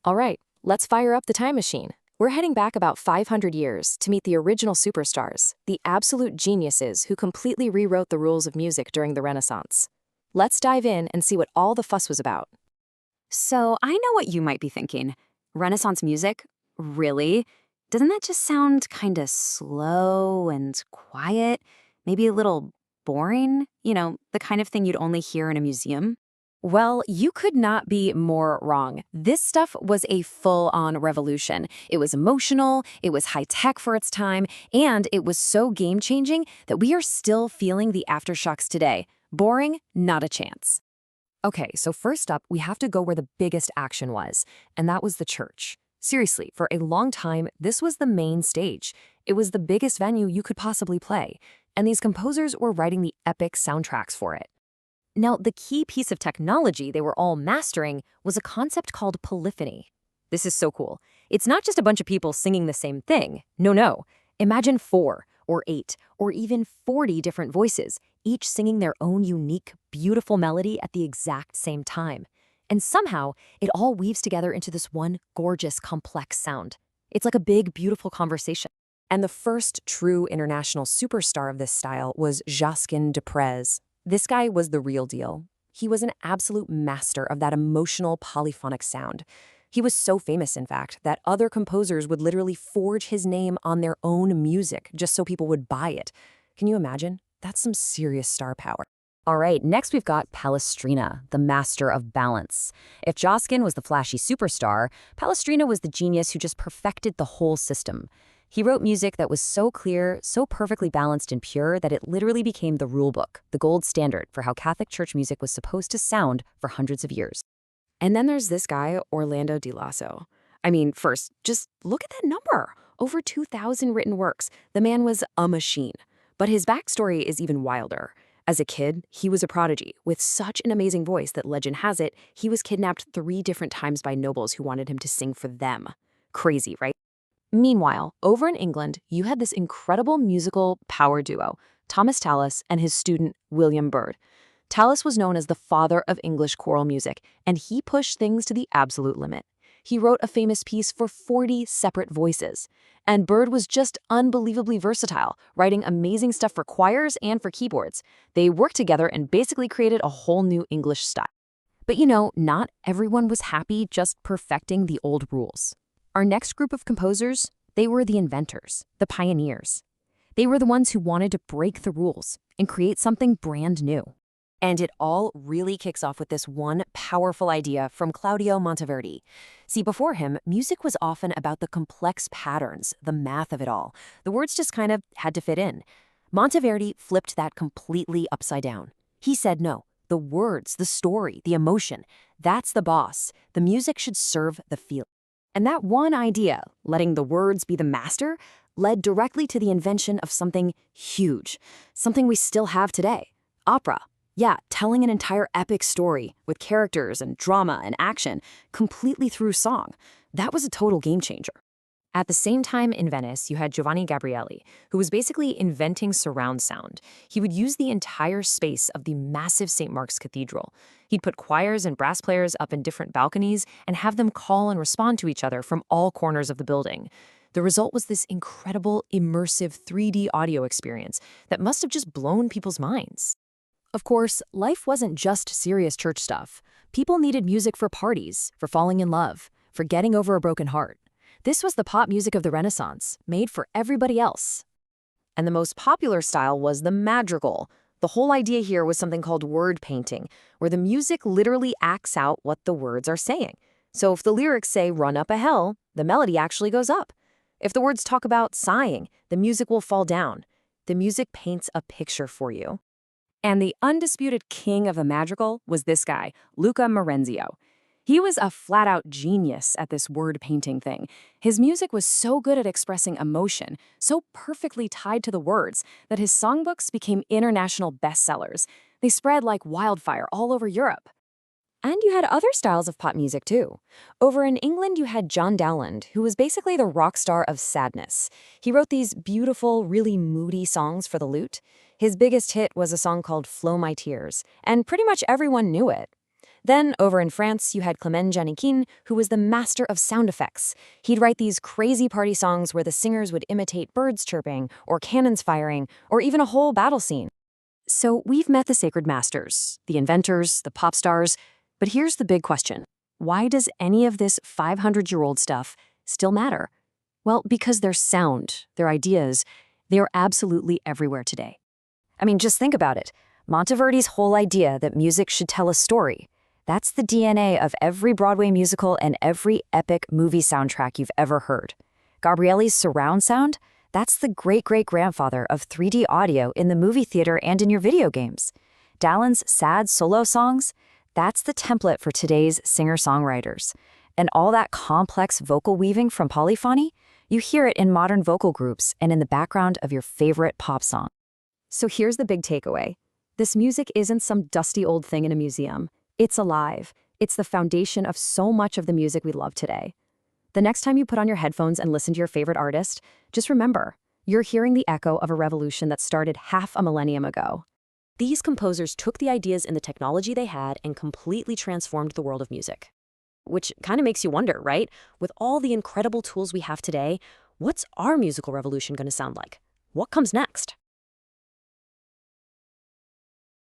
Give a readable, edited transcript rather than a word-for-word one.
All right, let's fire up the time machine. We're heading back about 500 years to meet the original superstars, the absolute geniuses who completely rewrote the rules of music during the Renaissance. Let's dive in and see what all the fuss was about. So I know what you might be thinking. Renaissance music? Really? Doesn't that just sound kinda slow and quiet? Maybe a little boring? The kind of thing you'd only hear in a museum? Well, you could not be more wrong. This stuff was a full-on revolution. It was emotional, it was high-tech for its time, and it was so game-changing that we are still feeling the aftershocks today. Boring? Not a chance. Okay, so first up, we have to go where the biggest action was, and that was the church. Seriously, for a long time, this was the main stage. It was the biggest venue you could possibly play, and these composers were writing the epic soundtracks for it. Now, the key piece of technology they were all mastering was a concept called polyphony. This is so cool. It's not just a bunch of people singing the same thing. No. Imagine 4 or 8 or even 40 different voices, each singing their own unique, beautiful melody at the exact same time. And somehow, it all weaves together into this one gorgeous, complex sound. It's like a big, beautiful conversation. And the first true international superstar of this style was Josquin de Prez. This guy was the real deal. He was an absolute master of that emotional polyphonic sound. He was so famous, in fact, that other composers would literally forge his name on their own music just so people would buy it. Can you imagine? That's some serious star power. All right, next we've got Palestrina, the master of balance. If Josquin was the flashy superstar, Palestrina was the genius who just perfected the whole system. He wrote music that was so clear, so perfectly balanced and pure that it literally became the rule book, the gold standard for how Catholic church music was supposed to sound for hundreds of years. And then there's this guy, Orlando di Lasso. I mean, first, just look at that number. Over 2,000 written works. The man was a machine. But his backstory is even wilder. As a kid, he was a prodigy, with such an amazing voice that legend has it, he was kidnapped 3 different times by nobles who wanted him to sing for them. Crazy, right? Meanwhile, over in England, you had this incredible musical power duo, Thomas Tallis and his student, William Byrd. Tallis was known as the father of English choral music, and he pushed things to the absolute limit. He wrote a famous piece for 40 separate voices. And Byrd was just unbelievably versatile, writing amazing stuff for choirs and for keyboards. They worked together and basically created a whole new English style. But not everyone was happy just perfecting the old rules. Our next group of composers, they were the inventors, the pioneers. They were the ones who wanted to break the rules and create something brand new. And it all really kicks off with this one powerful idea from Claudio Monteverdi. See, before him, music was often about the complex patterns, the math of it all. The words just kind of had to fit in. Monteverdi flipped that completely upside down. He said, no, the words, the story, the emotion, that's the boss. The music should serve the feeling. And that one idea, letting the words be the master, led directly to the invention of something huge, something we still have today, opera. Yeah, telling an entire epic story with characters and drama and action completely through song. That was a total game changer. At the same time in Venice, you had Giovanni Gabrieli, who was basically inventing surround sound. He would use the entire space of the massive St. Mark's Cathedral. He'd put choirs and brass players up in different balconies and have them call and respond to each other from all corners of the building. The result was this incredible, immersive 3D audio experience that must have just blown people's minds. Of course, life wasn't just serious church stuff. People needed music for parties, for falling in love, for getting over a broken heart. This was the pop music of the Renaissance, made for everybody else. And the most popular style was the madrigal. The whole idea here was something called word painting, where the music literally acts out what the words are saying. So if the lyrics say run up a hill, the melody actually goes up. If the words talk about sighing, the music will fall down. The music paints a picture for you. And the undisputed king of the madrigal was this guy, Luca Marenzio. He was a flat-out genius at this word painting thing. His music was so good at expressing emotion, so perfectly tied to the words, that his songbooks became international bestsellers. They spread like wildfire all over Europe. And you had other styles of pop music, too. Over in England, you had John Dowland, who was basically the rock star of sadness. He wrote these beautiful, really moody songs for the lute. His biggest hit was a song called Flow My Tears, and pretty much everyone knew it. Then, over in France, you had Clement Janikin, who was the master of sound effects. He'd write these crazy party songs where the singers would imitate birds chirping, or cannons firing, or even a whole battle scene. So we've met the sacred masters, the inventors, the pop stars, but here's the big question. Why does any of this 500-year-old stuff still matter? Well, because their sound, their ideas, they are absolutely everywhere today. I mean, just think about it. Monteverdi's whole idea that music should tell a story, that's the DNA of every Broadway musical and every epic movie soundtrack you've ever heard. Gabrielli's surround sound, that's the great-great-grandfather of 3D audio in the movie theater and in your video games. Dallen's sad solo songs, that's the template for today's singer-songwriters. And all that complex vocal weaving from polyphony, you hear it in modern vocal groups and in the background of your favorite pop song. So here's the big takeaway. This music isn't some dusty old thing in a museum. It's alive. It's the foundation of so much of the music we love today. The next time you put on your headphones and listen to your favorite artist, just remember, you're hearing the echo of a revolution that started half a millennium ago. These composers took the ideas and the technology they had and completely transformed the world of music. Which kind of makes you wonder, right? With all the incredible tools we have today, what's our musical revolution going to sound like? What comes next?